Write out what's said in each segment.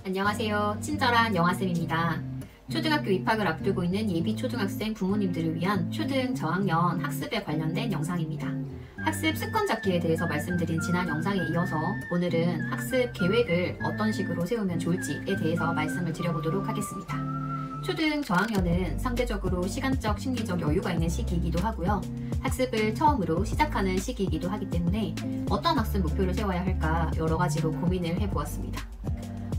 안녕하세요. 친절한 영아쌤입니다. 초등학교 입학을 앞두고 있는 예비 초등학생 부모님들을 위한 초등 저학년 학습에 관련된 영상입니다. 학습 습관 잡기에 대해서 말씀드린 지난 영상에 이어서 오늘은 학습 계획을 어떤 식으로 세우면 좋을지에 대해서 말씀을 드려보도록 하겠습니다. 초등 저학년은 상대적으로 시간적, 심리적 여유가 있는 시기이기도 하고요. 학습을 처음으로 시작하는 시기이기도 하기 때문에 어떤 학습 목표를 세워야 할까 여러 가지로 고민을 해보았습니다.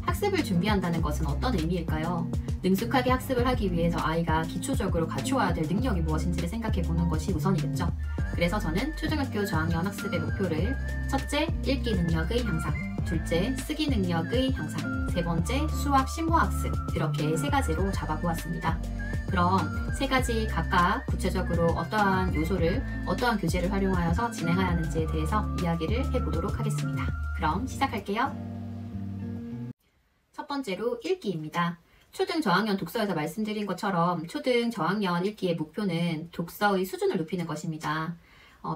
학습을 준비한다는 것은 어떤 의미일까요? 능숙하게 학습을 하기 위해서 아이가 기초적으로 갖추어야 될 능력이 무엇인지를 생각해 보는 것이 우선이겠죠. 그래서 저는 초등학교 저학년 학습의 목표를 첫째, 읽기 능력의 향상, 둘째, 쓰기 능력의 향상, 세 번째, 수학 심화 학습, 이렇게 세 가지로 잡아보았습니다. 그럼 세 가지 각각 구체적으로 어떠한 요소를, 어떠한 교재를 활용하여서 진행해야 하는지에 대해서 이야기를 해보도록 하겠습니다. 그럼 시작할게요. 첫 번째로 읽기입니다. 초등 저학년 독서에서 말씀드린 것처럼 초등 저학년 읽기의 목표는 독서의 수준을 높이는 것입니다.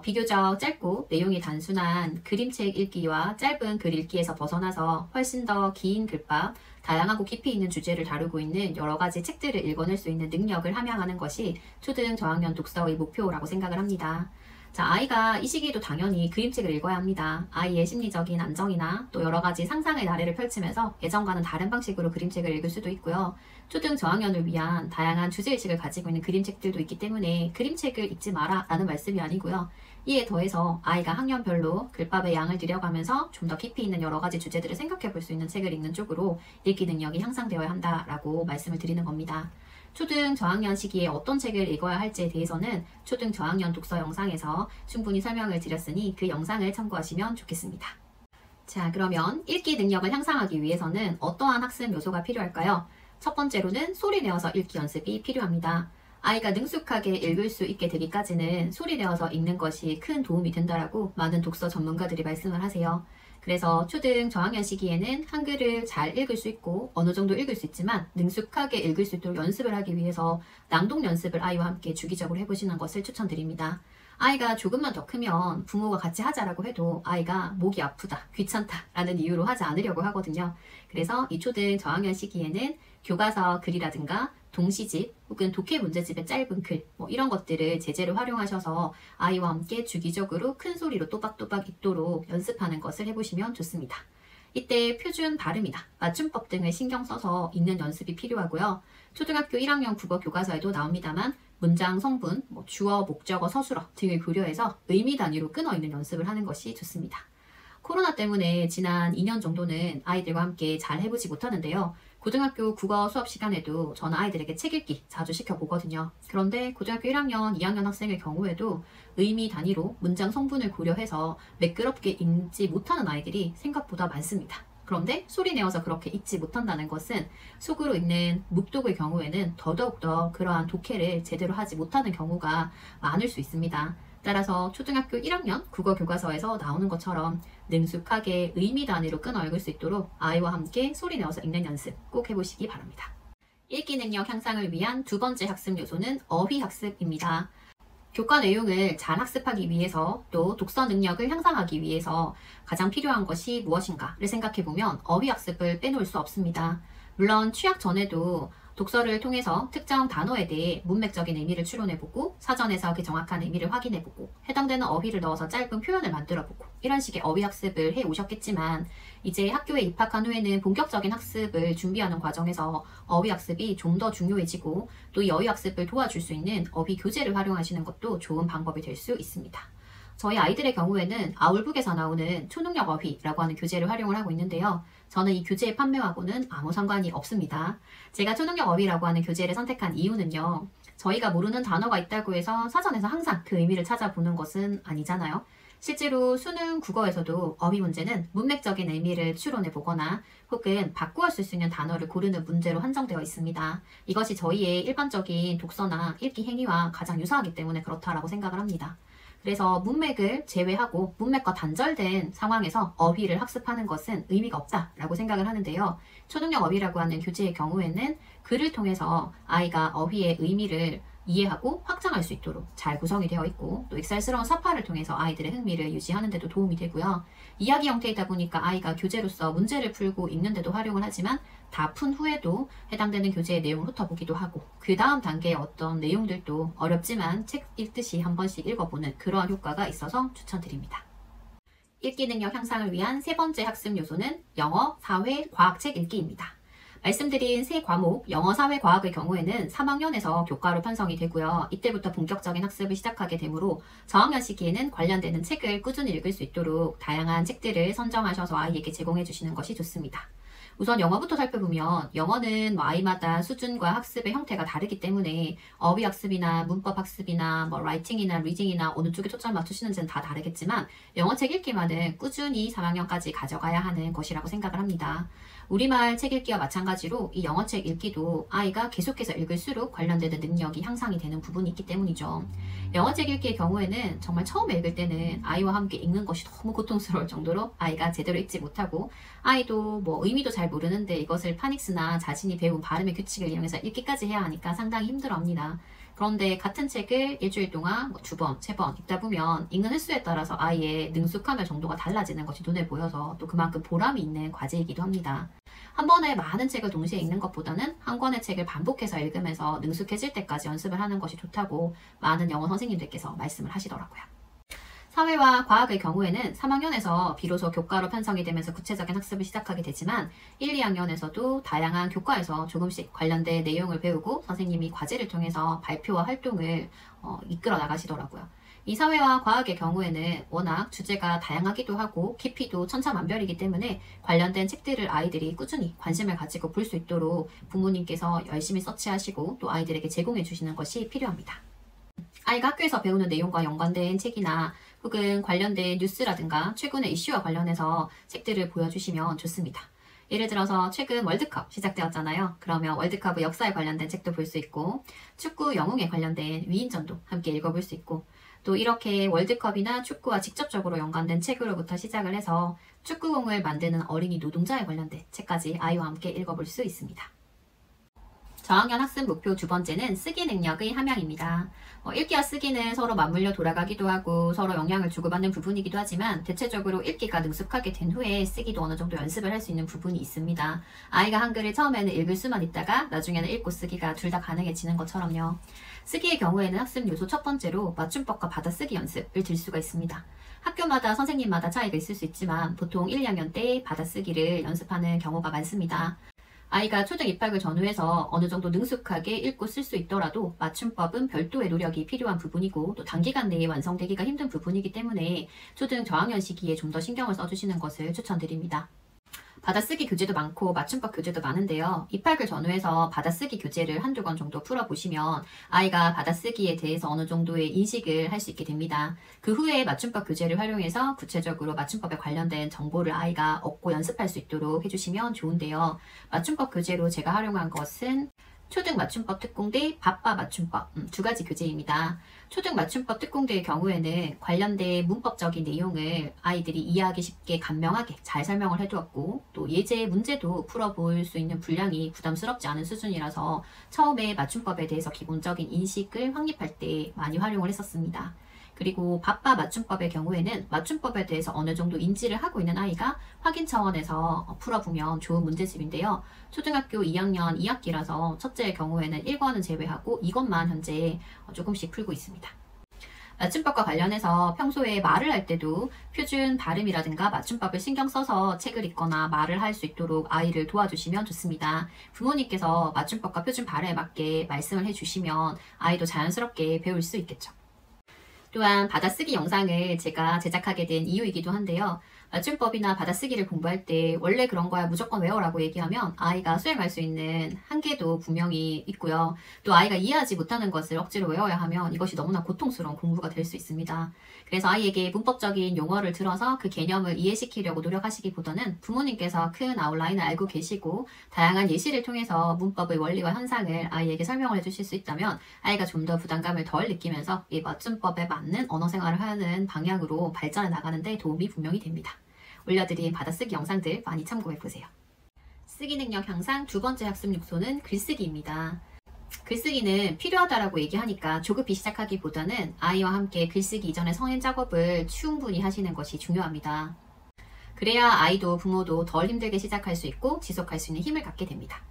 비교적 짧고 내용이 단순한 그림책 읽기와 짧은 글 읽기에서 벗어나서 훨씬 더 긴 글밥, 다양하고 깊이 있는 주제를 다루고 있는 여러 가지 책들을 읽어낼 수 있는 능력을 함양하는 것이 초등 저학년 독서의 목표라고 생각을 합니다. 자, 아이가 이 시기에도 당연히 그림책을 읽어야 합니다. 아이의 심리적인 안정이나 또 여러 가지 상상의 나래를 펼치면서 예전과는 다른 방식으로 그림책을 읽을 수도 있고요. 초등 저학년을 위한 다양한 주제의식을 가지고 있는 그림책들도 있기 때문에 그림책을 읽지 마라 라는 말씀이 아니고요. 이에 더해서 아이가 학년별로 글밥의 양을 들여가면서 좀 더 깊이 있는 여러 가지 주제들을 생각해 볼 수 있는 책을 읽는 쪽으로 읽기 능력이 향상되어야 한다라고 말씀을 드리는 겁니다. 초등 저학년 시기에 어떤 책을 읽어야 할지에 대해서는 초등 저학년 독서 영상에서 충분히 설명을 드렸으니 그 영상을 참고하시면 좋겠습니다. 자, 그러면 읽기 능력을 향상하기 위해서는 어떠한 학습 요소가 필요할까요? 첫 번째로는 소리 내어서 읽기 연습이 필요합니다. 아이가 능숙하게 읽을 수 있게 되기까지는 소리 내어서 읽는 것이 큰 도움이 된다라고 많은 독서 전문가들이 말씀을 하세요. 그래서 초등 저학년 시기에는 한글을 잘 읽을 수 있고 어느 정도 읽을 수 있지만 능숙하게 읽을 수 있도록 연습을 하기 위해서 낭독 연습을 아이와 함께 주기적으로 해보시는 것을 추천드립니다. 아이가 조금만 더 크면 부모가 같이 하자라고 해도 아이가 목이 아프다, 귀찮다 라는 이유로 하지 않으려고 하거든요. 그래서 이 초등 저학년 시기에는 교과서 글이라든가 동시집 혹은 독해 문제집의 짧은 글 이런 것들을 제재로 활용하셔서 아이와 함께 주기적으로 큰 소리로 또박또박 읽도록 연습하는 것을 해보시면 좋습니다. 이때 표준 발음이나 맞춤법 등을 신경 써서 읽는 연습이 필요하고요. 초등학교 1학년 국어 교과서에도 나옵니다만 문장 성분, 주어, 목적어, 서술어 등을 고려해서 의미 단위로 끊어 읽는 연습을 하는 것이 좋습니다. 코로나 때문에 지난 2년 정도는 아이들과 함께 잘 해보지 못하는데요. 고등학교 국어 수업 시간에도 저는 아이들에게 책 읽기 자주 시켜보거든요. 그런데 고등학교 1학년, 2학년 학생의 경우에도 의미 단위로 문장 성분을 고려해서 매끄럽게 읽지 못하는 아이들이 생각보다 많습니다. 그런데 소리 내어서 그렇게 읽지 못한다는 것은 속으로 읽는 묵독의 경우에는 더더욱더 그러한 독해를 제대로 하지 못하는 경우가 많을 수 있습니다. 따라서 초등학교 1학년 국어 교과서에서 나오는 것처럼 능숙하게 의미 단위로 끊어 읽을 수 있도록 아이와 함께 소리 내어서 읽는 연습 꼭 해보시기 바랍니다. 읽기 능력 향상을 위한 두 번째 학습 요소는 어휘 학습입니다. 교과 내용을 잘 학습하기 위해서 또 독서 능력을 향상하기 위해서 가장 필요한 것이 무엇인가를 생각해보면 어휘 학습을 빼놓을 수 없습니다. 물론 취학 전에도 독서를 통해서 특정 단어에 대해 문맥적인 의미를 추론해보고 사전에서 그 정확한 의미를 확인해보고 해당되는 어휘를 넣어서 짧은 표현을 만들어보고 이런 식의 어휘 학습을 해오셨겠지만 이제 학교에 입학한 후에는 본격적인 학습을 준비하는 과정에서 어휘 학습이 좀 더 중요해지고 또 이 어휘 학습을 도와줄 수 있는 어휘 교재를 활용하시는 것도 좋은 방법이 될 수 있습니다. 저희 아이들의 경우에는 아울북에서 나오는 초능력 어휘라고 하는 교재를 활용을 하고 있는데요. 저는 이 교재의 판매하고는 아무 상관이 없습니다. 제가 초능력 어휘라고 하는 교재를 선택한 이유는요. 저희가 모르는 단어가 있다고 해서 사전에서 항상 그 의미를 찾아보는 것은 아니잖아요. 실제로 수능 국어에서도 어휘 문제는 문맥적인 의미를 추론해 보거나 혹은 바꾸어 쓸 수 있는 단어를 고르는 문제로 한정되어 있습니다. 이것이 저희의 일반적인 독서나 읽기 행위와 가장 유사하기 때문에 그렇다라고 생각을 합니다. 그래서 문맥을 제외하고 문맥과 단절된 상황에서 어휘를 학습하는 것은 의미가 없다라고 생각을 하는데요. 초능력 어휘라고 하는 교재의 경우에는 글을 통해서 아이가 어휘의 의미를 이해하고 확장할 수 있도록 잘 구성이 되어 있고 또 익살스러운 사파를 통해서 아이들의 흥미를 유지하는 데도 도움이 되고요. 이야기 형태이다 보니까 아이가 교재로서 문제를 풀고 읽는 데도 활용을 하지만 다 푼 후에도 해당되는 교재의 내용을 훑어보기도 하고 그 다음 단계의 어떤 내용들도 어렵지만 책 읽듯이 한 번씩 읽어보는 그러한 효과가 있어서 추천드립니다. 읽기 능력 향상을 위한 세 번째 학습 요소는 영어, 사회, 과학책 읽기입니다. 말씀드린 세 과목, 영어, 사회, 과학의 경우에는 3학년에서 교과로 편성이 되고요. 이때부터 본격적인 학습을 시작하게 되므로 저학년 시기에는 관련되는 책을 꾸준히 읽을 수 있도록 다양한 책들을 선정하셔서 아이에게 제공해 주시는 것이 좋습니다. 우선 영어부터 살펴보면 영어는 아이마다 수준과 학습의 형태가 다르기 때문에 어휘 학습이나 문법 학습이나 라이팅이나 리딩이나 어느 쪽에 초점을 맞추시는지는 다 다르겠지만 영어책 읽기만은 꾸준히 3학년까지 가져가야 하는 것이라고 생각을 합니다. 우리말 책 읽기와 마찬가지로 이 영어책 읽기도 아이가 계속해서 읽을수록 관련되는 능력이 향상이 되는 부분이 있기 때문이죠. 영어책 읽기의 경우에는 정말 처음에 읽을 때는 아이와 함께 읽는 것이 너무 고통스러울 정도로 아이가 제대로 읽지 못하고 아이도 의미도 잘 모르는데 이것을 파닉스나 자신이 배운 발음의 규칙을 이용해서 읽기까지 해야 하니까 상당히 힘들어합니다. 그런데 같은 책을 일주일 동안 2번, 3번 읽다 보면 읽는 횟수에 따라서 아이의 능숙함의 정도가 달라지는 것이 눈에 보여서 또 그만큼 보람이 있는 과제이기도 합니다. 한 번에 많은 책을 동시에 읽는 것보다는 한 권의 책을 반복해서 읽으면서 능숙해질 때까지 연습을 하는 것이 좋다고 많은 영어 선생님들께서 말씀을 하시더라고요. 사회와 과학의 경우에는 3학년에서 비로소 교과로 편성이 되면서 구체적인 학습을 시작하게 되지만 1, 2학년에서도 다양한 교과에서 조금씩 관련된 내용을 배우고 선생님이 과제를 통해서 발표와 활동을 이끌어 나가시더라고요. 이 사회와 과학의 경우에는 워낙 주제가 다양하기도 하고 깊이도 천차만별이기 때문에 관련된 책들을 아이들이 꾸준히 관심을 가지고 볼 수 있도록 부모님께서 열심히 서치하시고 또 아이들에게 제공해 주시는 것이 필요합니다. 아이가 학교에서 배우는 내용과 연관된 책이나 혹은 관련된 뉴스라든가 최근의 이슈와 관련해서 책들을 보여주시면 좋습니다. 예를 들어서 최근 월드컵 시작되었잖아요. 그러면 월드컵의 역사에 관련된 책도 볼 수 있고 축구 영웅에 관련된 위인전도 함께 읽어볼 수 있고 또 이렇게 월드컵이나 축구와 직접적으로 연관된 책으로부터 시작을 해서 축구공을 만드는 어린이 노동자에 관련된 책까지 아이와 함께 읽어볼 수 있습니다. 저학년 학습 목표 두 번째는 쓰기 능력의 함양입니다. 읽기와 쓰기는 서로 맞물려 돌아가기도 하고 서로 영향을 주고받는 부분이기도 하지만 대체적으로 읽기가 능숙하게 된 후에 쓰기도 어느 정도 연습을 할 수 있는 부분이 있습니다. 아이가 한글을 처음에는 읽을 수만 있다가 나중에는 읽고 쓰기가 둘 다 가능해지는 것처럼요. 쓰기의 경우에는 학습 요소 첫 번째로 맞춤법과 받아쓰기 연습을 들 수가 있습니다. 학교마다 선생님마다 차이가 있을 수 있지만 보통 1, 2학년 때 받아쓰기를 연습하는 경우가 많습니다. 아이가 초등 입학을 전후해서 어느 정도 능숙하게 읽고 쓸 수 있더라도 맞춤법은 별도의 노력이 필요한 부분이고 또 단기간 내에 완성되기가 힘든 부분이기 때문에 초등 저학년 시기에 좀 더 신경을 써주시는 것을 추천드립니다. 받아쓰기 교재도 많고 맞춤법 교재도 많은데요. 입학을 전후해서 받아쓰기 교재를 한두 권 정도 풀어보시면 아이가 받아쓰기에 대해서 어느 정도의 인식을 할 수 있게 됩니다. 그 후에 맞춤법 교재를 활용해서 구체적으로 맞춤법에 관련된 정보를 아이가 얻고 연습할 수 있도록 해주시면 좋은데요. 맞춤법 교재로 제가 활용한 것은 초등 맞춤법 특공대, 바빠 맞춤법 두 가지 교재입니다. 초등 맞춤법 특공대의 경우에는 관련된 문법적인 내용을 아이들이 이해하기 쉽게 간명하게 잘 설명을 해두었고 또 예제 문제도 풀어볼 수 있는 분량이 부담스럽지 않은 수준이라서 처음에 맞춤법에 대해서 기본적인 인식을 확립할 때 많이 활용을 했었습니다. 그리고 바빠 맞춤법의 경우에는 맞춤법에 대해서 어느 정도 인지를 하고 있는 아이가 확인 차원에서 풀어보면 좋은 문제집인데요. 초등학교 2학년 2학기라서 첫째의 경우에는 1권은 제외하고 2권만 현재 조금씩 풀고 있습니다. 맞춤법과 관련해서 평소에 말을 할 때도 표준 발음이라든가 맞춤법을 신경 써서 책을 읽거나 말을 할 수 있도록 아이를 도와주시면 좋습니다. 부모님께서 맞춤법과 표준 발음에 맞게 말씀을 해주시면 아이도 자연스럽게 배울 수 있겠죠. 또한 받아쓰기 영상을 제가 제작하게 된 이유이기도 한데요. 맞춤법이나 받아쓰기를 공부할 때 원래 그런 거야 무조건 외워라고 얘기하면 아이가 수행할 수 있는 한계도 분명히 있고요. 또 아이가 이해하지 못하는 것을 억지로 외워야 하면 이것이 너무나 고통스러운 공부가 될 수 있습니다. 그래서 아이에게 문법적인 용어를 들어서 그 개념을 이해시키려고 노력하시기보다는 부모님께서 큰 아웃라인을 알고 계시고 다양한 예시를 통해서 문법의 원리와 현상을 아이에게 설명을 해주실 수 있다면 아이가 좀 더 부담감을 덜 느끼면서 이 맞춤법에 맞는 언어 생활을 하는 방향으로 발전해 나가는 데 도움이 분명히 됩니다. 올려드린 받아쓰기 영상들 많이 참고해보세요. 쓰기 능력 향상 두 번째 학습 요소는 글쓰기입니다. 글쓰기는 필요하다라고 얘기하니까 조급히 시작하기보다는 아이와 함께 글쓰기 이전의 성인 작업을 충분히 하시는 것이 중요합니다. 그래야 아이도 부모도 덜 힘들게 시작할 수 있고 지속할 수 있는 힘을 갖게 됩니다.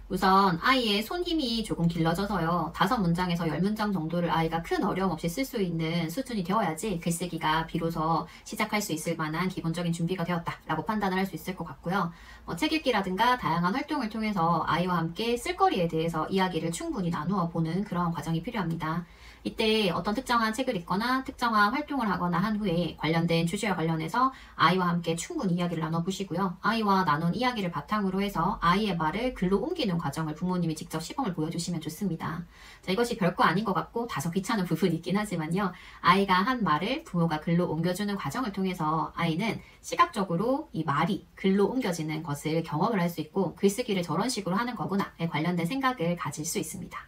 우선 아이의 손 힘이 조금 길러져서요. 5문장에서 10문장 정도를 아이가 큰 어려움 없이 쓸 수 있는 수준이 되어야지 글쓰기가 비로소 시작할 수 있을 만한 기본적인 준비가 되었다라고 판단을 할 수 있을 것 같고요. 책 읽기라든가 다양한 활동을 통해서 아이와 함께 쓸거리에 대해서 이야기를 충분히 나누어 보는 그런 과정이 필요합니다. 이때 어떤 특정한 책을 읽거나 특정한 활동을 하거나 한 후에 관련된 주제와 관련해서 아이와 함께 충분히 이야기를 나눠보시고요. 아이와 나눈 이야기를 바탕으로 해서 아이의 말을 글로 옮기는 과정을 부모님이 직접 시범을 보여주시면 좋습니다. 자, 이것이 별거 아닌 것 같고 다소 귀찮은 부분이 있긴 하지만요. 아이가 한 말을 부모가 글로 옮겨주는 과정을 통해서 아이는 시각적으로 이 말이 글로 옮겨지는 것을 경험을 할 수 있고 글쓰기를 저런 식으로 하는 거구나에 관련된 생각을 가질 수 있습니다.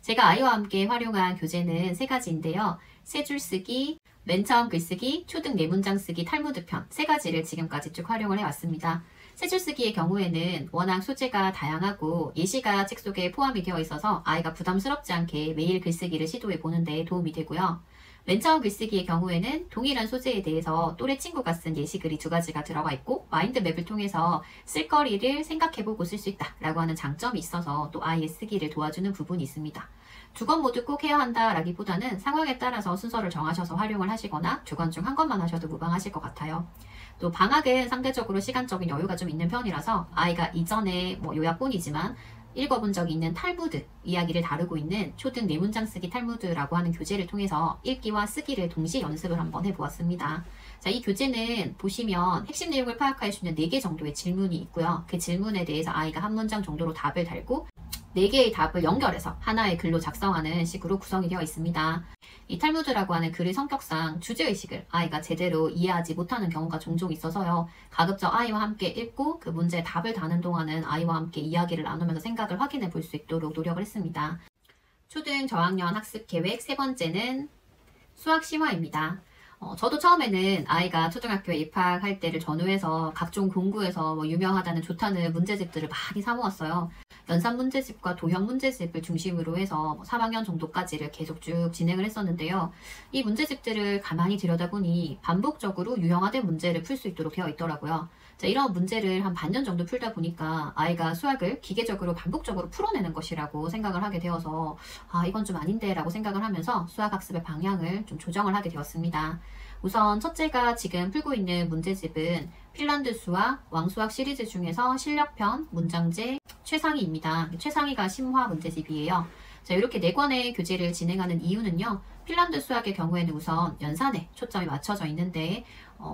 제가 아이와 함께 활용한 교재는 3가지인데요. 3줄 쓰기, 맨 처음 글쓰기, 초등 4문장 쓰기, 탈무드 편 3가지를 지금까지 쭉 활용을 해왔습니다. 3줄 쓰기의 경우에는 워낙 소재가 다양하고 예시가 책 속에 포함이 되어 있어서 아이가 부담스럽지 않게 매일 글쓰기를 시도해 보는 데 도움이 되고요. 맨 처음 글쓰기의 경우에는 동일한 소재에 대해서 또래 친구가 쓴 예시글이 2가지가 들어가 있고 마인드맵을 통해서 쓸거리를 생각해보고 쓸 수 있다라고 하는 장점이 있어서 또 아이의 쓰기를 도와주는 부분이 있습니다. 2권 모두 꼭 해야 한다라기보다는 상황에 따라서 순서를 정하셔서 활용을 하시거나 2권 중 1권만 하셔도 무방하실 것 같아요. 또 방학은 상대적으로 시간적인 여유가 좀 있는 편이라서 아이가 이전에 요약본이지만 읽어본 적이 있는 탈무드 이야기를 다루고 있는 초등 4문장 쓰기 탈무드라고 하는 교재를 통해서 읽기와 쓰기를 동시에 연습을 한번 해보았습니다. 자, 이 교재는 보시면 핵심 내용을 파악할 수 있는 4개 정도의 질문이 있고요. 그 질문에 대해서 아이가 한 문장 정도로 답을 달고 4개의 답을 연결해서 하나의 글로 작성하는 식으로 구성이 되어 있습니다. 이 탈무드라고 하는 글의 성격상 주제의식을 아이가 제대로 이해하지 못하는 경우가 종종 있어서요. 가급적 아이와 함께 읽고 그 문제에 답을 다는 동안은 아이와 함께 이야기를 나누면서 생각을 확인해 볼 수 있도록 노력을 했습니다. 초등 저학년 학습 계획 3번째는 수학 심화입니다. 저도 처음에는 아이가 초등학교에 입학할 때를 전후해서 각종 공부에서 유명하다는 좋다는 문제집들을 많이 사모았어요. 연산 문제집과 도형 문제집을 중심으로 해서 3학년 정도까지를 계속 쭉 진행을 했었는데요. 이 문제집들을 가만히 들여다보니 반복적으로 유형화된 문제를 풀 수 있도록 되어 있더라고요. 자, 이런 문제를 한 반년 정도 풀다 보니까 아이가 수학을 기계적으로 반복적으로 풀어내는 것이라고 생각을 하게 되어서 이건 좀 아닌데 라고 생각을 하면서 수학학습의 방향을 좀 조정을 하게 되었습니다. 우선 첫째가 지금 풀고 있는 문제집은 핀란드 수학, 왕수학 시리즈 중에서 실력편, 문장제, 최상위입니다. 최상위가 심화 문제집이에요. 자, 이렇게 4권의 교재를 진행하는 이유는요. 핀란드 수학의 경우에는 우선 연산에 초점이 맞춰져 있는데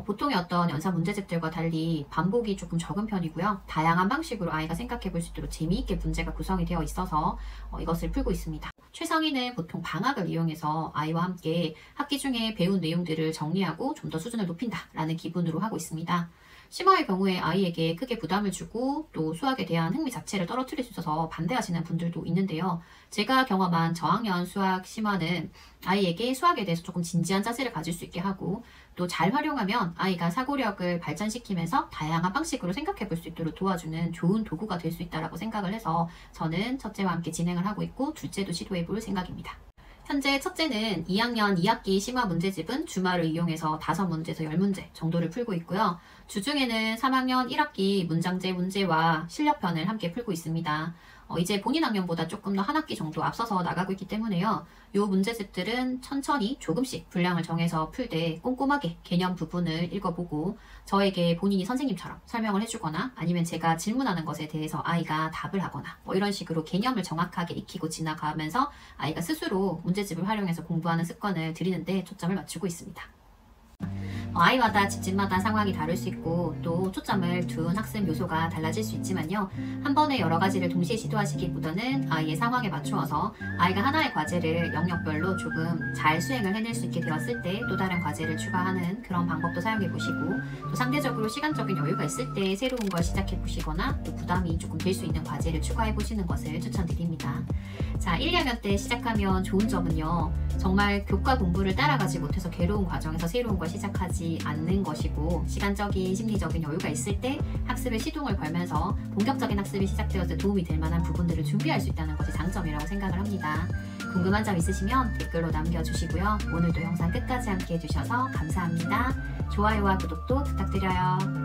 보통의 어떤 연산 문제집들과 달리 반복이 조금 적은 편이고요. 다양한 방식으로 아이가 생각해 볼 수 있도록 재미있게 문제가 구성이 되어 있어서 이것을 풀고 있습니다. 최상위는 보통 방학을 이용해서 아이와 함께 학기 중에 배운 내용들을 정리하고 좀 더 수준을 높인다라는 기분으로 하고 있습니다. 심화의 경우에 아이에게 크게 부담을 주고 또 수학에 대한 흥미 자체를 떨어뜨릴 수 있어서 반대하시는 분들도 있는데요. 제가 경험한 저학년 수학 심화는 아이에게 수학에 대해서 조금 진지한 자세를 가질 수 있게 하고 또 잘 활용하면 아이가 사고력을 발전시키면서 다양한 방식으로 생각해 볼 수 있도록 도와주는 좋은 도구가 될 수 있다고 생각을 해서 저는 첫째와 함께 진행을 하고 있고 둘째도 시도해 볼 생각입니다. 현재 첫째는 2학년 2학기 심화 문제집은 주말을 이용해서 5문제에서 10문제 정도를 풀고 있고요. 주중에는 3학년 1학기 문장제 문제와 실력편을 함께 풀고 있습니다. 이제 본인 학년보다 조금 더 한 학기 정도 앞서서 나가고 있기 때문에요. 이 문제집들은 천천히 조금씩 분량을 정해서 풀 때 꼼꼼하게 개념 부분을 읽어보고 저에게 본인이 선생님처럼 설명을 해주거나 아니면 제가 질문하는 것에 대해서 아이가 답을 하거나 이런 식으로 개념을 정확하게 익히고 지나가면서 아이가 스스로 문제집을 활용해서 공부하는 습관을 들이는데 초점을 맞추고 있습니다. 아이마다 집집마다 상황이 다를 수 있고 또 초점을 둔 학습 요소가 달라질 수 있지만요. 한 번에 여러 가지를 동시에 시도하시기보다는 아이의 상황에 맞추어서 아이가 하나의 과제를 영역별로 조금 잘 수행을 해낼 수 있게 되었을 때 또 다른 과제를 추가하는 그런 방법도 사용해 보시고 또 상대적으로 시간적인 여유가 있을 때 새로운 걸 시작해 보시거나 또 부담이 조금 될 수 있는 과제를 추가해 보시는 것을 추천드립니다. 자, 1, 2학년 때 시작하면 좋은 점은요. 정말 교과 공부를 따라가지 못해서 괴로운 과정에서 새로운 걸 시작하지 하지 않는 것이고, 시간적인 심리적인 여유가 있을 때 학습에 시동을 걸면서 본격적인 학습이 시작되어서 도움이 될 만한 부분들을 준비할 수 있다는 것이 장점이라고 생각을 합니다. 궁금한 점 있으시면 댓글로 남겨주시고요. 오늘도 영상 끝까지 함께 해주셔서 감사합니다. 좋아요와 구독도 부탁드려요.